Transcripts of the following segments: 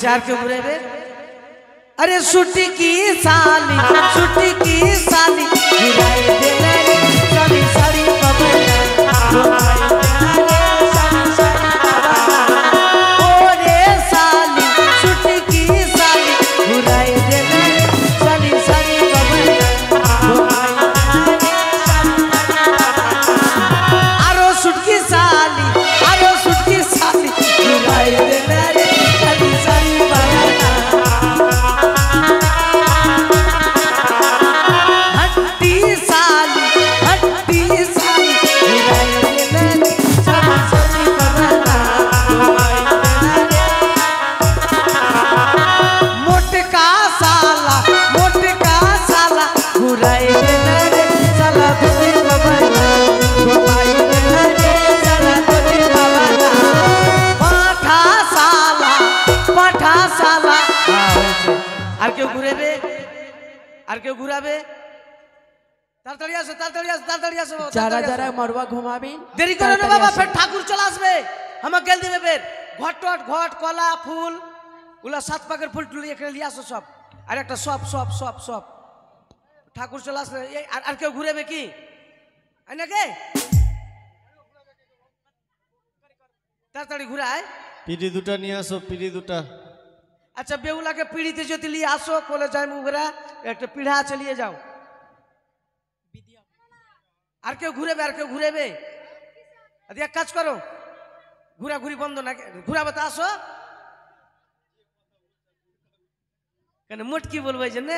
चार के बुरे बे अरे छुट्टी की साली छुट्टी की साली गिराए देना रे साली साली पवना ओ रे साली छुट्टी की साली गिराए देना रे साली साली पवना आरो छुटकी साली गिराए देना रे যারা যারা মরবা ঘুমাবি দেরি করে না বাবা ফের ঠাকুর চলে আসবে আমাকে গেল দিবে ফের ঘট কলা ফুল ওলা সাত পাকের ফুল টুলি এখানে নিয়ে আসো সব আর একটা সব সব সব সব ঠাকুর চলে আসবে আর কেউ ঘুরেবে কি নাকি তাড়াতাড়ি ঘুরায় পিড়ি দুটা নিয়ে আসো পিড়ি দুটা আচ্ছা বেউলাকে পিড়িতে যদি নিয়ে আসো কোলে যাই মুগরা একটা পিড়া আছে নিয়ে যাও আর কেউ ঘুরেবে এক কাজ করো ঘুরাঘুরি বন্ধ না ঘুরাবে তো আসো কেন মোট কি বলবো এই জন্য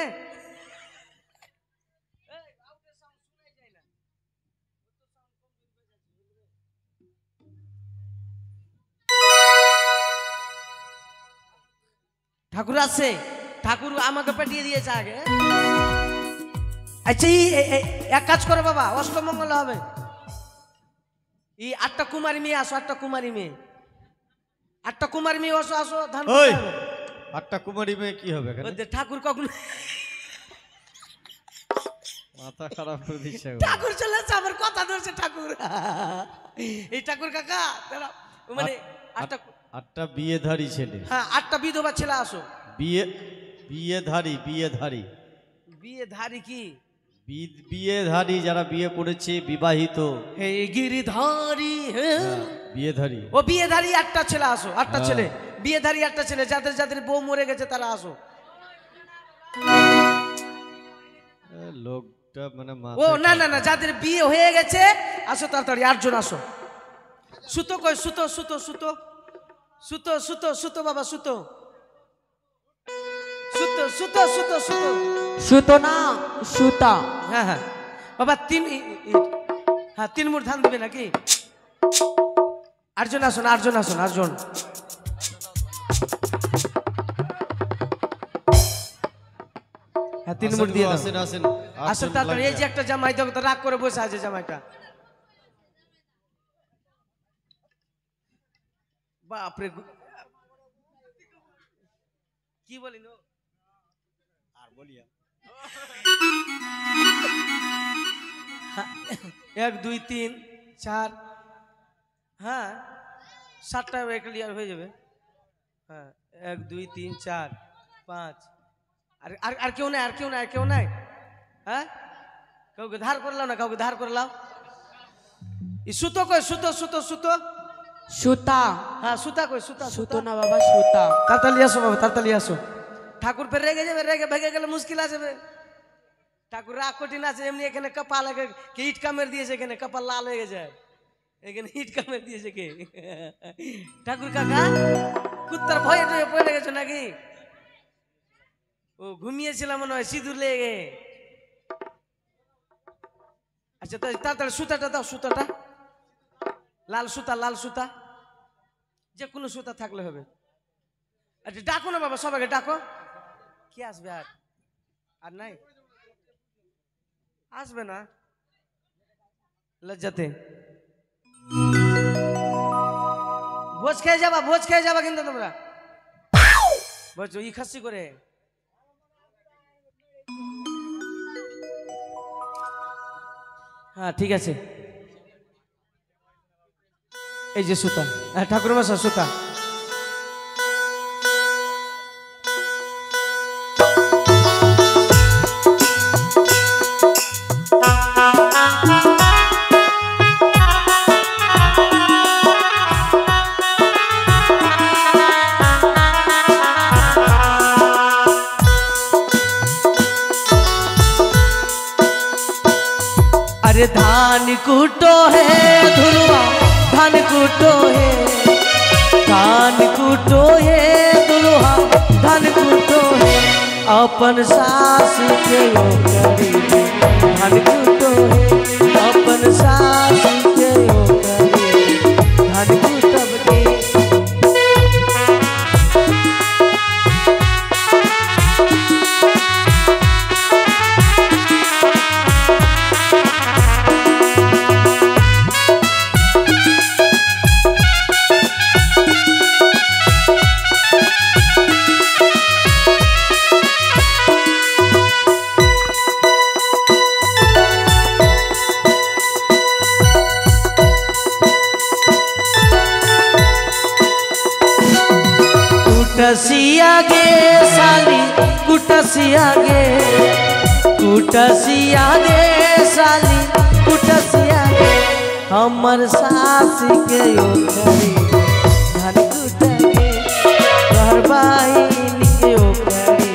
ঠাকুর আছে ঠাকুর আমাকে পাঠিয়ে দিয়েছে আগে আচ্ছা এক কাজ করো বাবা অষ্টমঙ্গল হবে এই 8টা কুমারী মেয়ে আসো 8টা কুমারী মেয়ে আসো আসো ধান 8টা কুমারী মেয়ে কি হবে ঠাকুর কখন মাথা খারাপ করে দিচ্ছে ঠাকুর চলে আসছে আমার কথা ধরছে ঠাকুর এই ঠাকুর কাকা মানে 8টা বিয়েধারী ছেলে হ্যাঁ 8টা বিধবা ছেলে আসো বিয়েধারী কি বিয়েধারী যারা বিয়ে করেছে বিবাহিত হে গিরিধারী বিয়েধারী ও বিয়েধারী 8টা ছেলে আসো 8টা ছেলে বিয়েধারী 8টা ছেলে যাদের বউ মরে গেছে তারা আসো লোকটা মানে ও না না না যাদের বিয়ে হয়ে গেছে আসো তাড়াতাড়ি 8 জন আসো সুতো কই সুতো সুতো সুতো সুতো সুতো সুতো বাবা সুতো সুতো সুতো সুতো সুতো সুতো না সুতা হ্যাঁ হ্যাঁ বাবা 3 মুঠ ধান দিবে নাকি 8 জন আসুন 8 জন আসুন 8 জন হ্যাঁ 3 মুঠ দিয়ে আসেন আসেন আসেন তাড়াতাড়ি এই যে একটা জামাই দেখো তো রাগ করে বসে আছে জামাইটা বাপরে কি বলি নো আর বলিয়া 1 2 3 4 হ্যাঁ 7টা ক্লিয়ার হয়ে যাবে হ্যাঁ 1 2 3 4 5 আর কেউ নাই হ্যাঁ কাউকে ধার করলাম না কাউকে ধার করলাম সুতো কই সুতো সুতো সুতো সুতা হ্যাঁ সুতা কই সুতা সুতো না বাবা সুতা তাড়াতাড়ি আসো বাবা তাড়াতাড়ি আসো ঠাকুর ফের রেগে যাবে রেগে ভেগে গেলে মুশকিল আসবে ঠাকুর রাগ কঠিন আছে এমনি এখানে কপাল কে ইট কামের দিয়েছে এখানে কপাল লাল হয়ে গেছে এখানে ইট কামের দিয়েছে কে ঠাকুর কাকা কুত্তার ভয়ে পড়ে গেছো নাকি ও ঘুমিয়েছিলাম মনে হয় সিঁদুর লেগে আচ্ছা তাড়াতাড়ি সুতাটা দাও, সুতাটা লাল সুতা যে কোনো সুতা থাকলে হবে। আচ্ছা ডাকো না বাবা, সবাইকে ডাকো। কি আসবে আর নাই আসবে না লজ্জাতে। ভোজ খেয়ে যাবা কিন্তু তোমরা বুঝছো, ই খাসি করে। হ্যাঁ ঠিক আছে, এই যে সুতা, হ্যাঁ ঠাকুর মশা সুতা। अरे धान कूटो है धुलवा, धान कूटो है, धान कूटो है दुल्हा, धान कूटो है अपन सास के यो करीबी, धान कूटो है अपन सास के यो करीबी, धान कूटब के। कुटसिया गे साली कुटसिया गे, कुटसिया गे साली कुटसिया गे हमर सास के यो करी धान कुटगे, तोहर बहिन के यो करी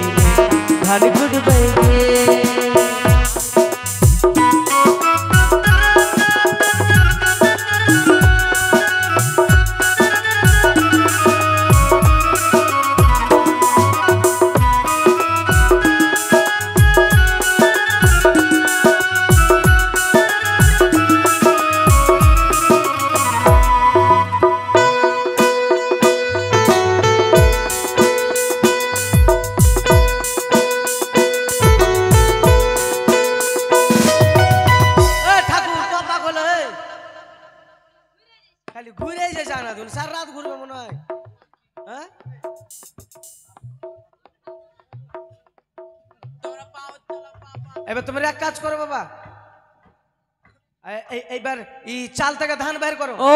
धान कुटबे गे। খালি ঘুরে যে জানা তুমি সারা রাত ঘুরবে মনে হয়। হ্যাঁ এবার তোমরা এক কাজ করো বাবা, এইবার এই চাল থেকে ধান বের করো। ও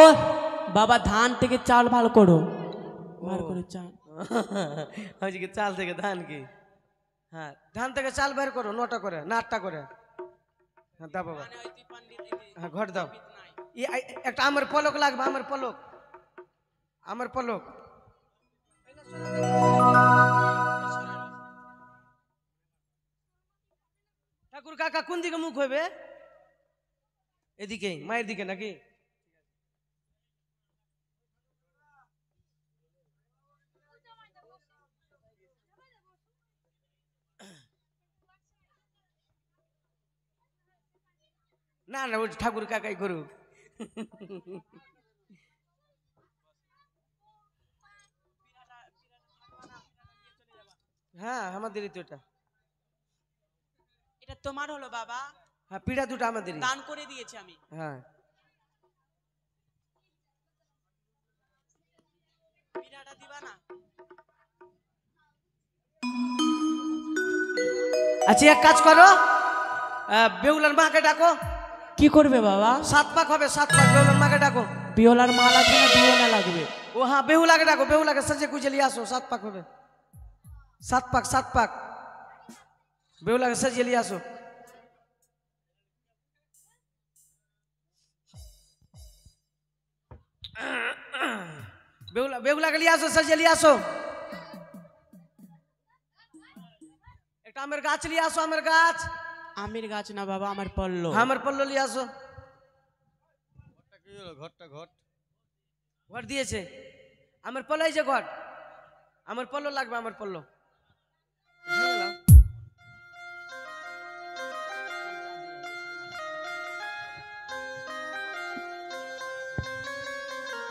বাবা ধান থেকে চাল ভালো করো, ভালো করে চাল। হয়েছে কি চাল থেকে ধান কি? হ্যাঁ ধান থেকে চাল বের করো, 9টা করে না 8টা করে। হ্যাঁ দাও বাবা, হ্যাঁ ঘট দাও। একটা আমার পলক লাগবে, আমার পলক, আমার পলক। ঠাকুর কাকা কোন দিকে মুখ হবে? এদিকে মায়ের দিকে নাকি? না না ওই ঠাকুর কাকাই করুক। হ্যাঁ আমাদেরই তো এটা। এটা তোমার হলো বাবা? হ্যাঁ পিঠা দুটো আমাদেরই, দান করে দিয়েছি আমি। হ্যাঁ পিঠাটা দিবা না? আচ্ছা এক কাজ করো, বেউলার মাকে ডাকো। কি করবে বাবা? 7 পাক হবে, 7 পাক। বেউলার মাকে ডাকো। বিহলার মাল আছে না বিহলা লাগবে? ও হ্যাঁ বেহুলাকে ডাকো, বেহুলাকে সাজে কুজে নিয়ে আসো। 7 পাক হবে, 7 পাক, 7 পাক। বেহুলাকে সাজিয়ে নিয়ে আসো। বেহুলাকে নিয়ে আসো, সাজিয়ে নিয়ে আসো। একটা আমের গাছ নিয়ে আসো, আমের গাছ। আমের গাছ না বাবা, আমার পল্লো। আমার পল্ল নিয়ে আসো। ঘরটা ঘট ঘট দিয়েছে আমার পল্ল, এই যে ঘট। আমার পল্ল লাগবে, আমার পল্ল।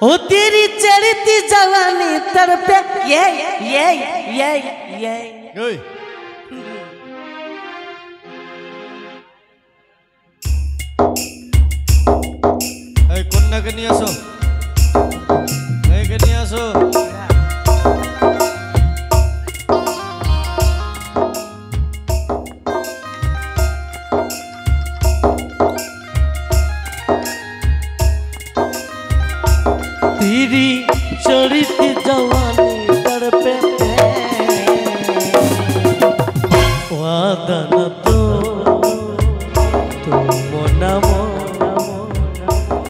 ओ तेरी चढ़ती जवानी तड़पे ये ওই এই কন্যাকে নিয়ে আসো, মেয়েকে নিয়ে আসো। तेरी चढ़ती जवानी तड़पे